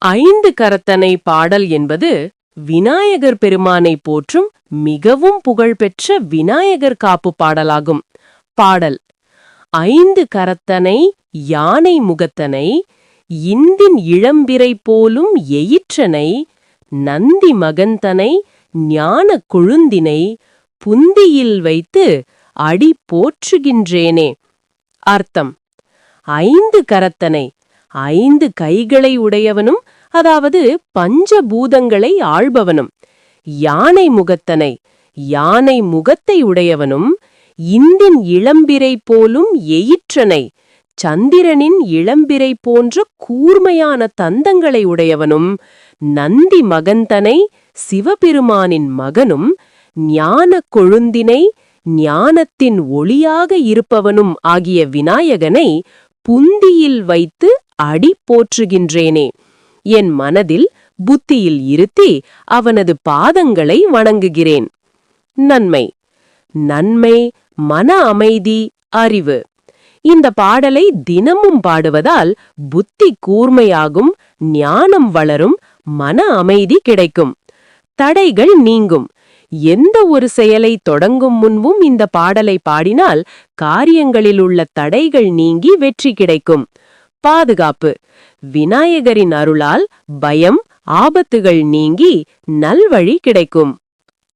ஐந்து கரத்தனை பாடல் என்பது விநாயகர் பெருமானை போற்றும் மிகவும் புகழ்பெற்ற விநாயகர் காப்பு பாடலாகும். பாடல்: ஐந்து கரத்தனை யானை முகத்தனை இந்தின் இளம்பிறை போலும் எயிற்றனை நந்தி மகந்தனை ஞான கொழுந்தினை புந்தியில் வைத்து அடி போற்றுகின்றேனே. அர்த்தம்: ஐந்து கரத்தனை, ஐந்து கைகளை உடையவனும், அதாவது பஞ்சபூதங்களை ஆள்பவனும், யானை முகத்தனை, யானை முகத்தை உடையவனும், இந்தின் இளம்பிறை போலும் எயிற்றனை, சந்திரனின் இளம்பிறை போன்ற கூர்மையான தந்தங்களை உடையவனும், நந்தி மகந்தனை, சிவபெருமானின் மகனும், ஞான கொழுந்தினை, ஞானத்தின் ஒளியாக இருப்பவனும் ஆகிய விநாயகனை புந்தியில் வைத்து அடி போற்றுகின்றேனே. என் மனதில் புத்தியில் இருத்தி அவனது பாதங்களை வணங்குகிறேன். நன்மை: நன்மை, மன அமைதி, அறிவு. இந்த பாடலை தினமும் பாடுவதால் புத்தி கூர்மையாகும், ஞானம் வளரும், மன அமைதி கிடைக்கும், தடைகள் நீங்கும். எந்த ஒரு செயலை தொடங்கும் முன்பும் இந்த பாடலை பாடினால் காரியங்களில் உள்ள தடைகள் நீங்கி வெற்றி கிடைக்கும். பாதுகாப்பு: விநாயகரின் அருளால் பயம், ஆபத்துகள் நீங்கி நல்வழி கிடைக்கும்.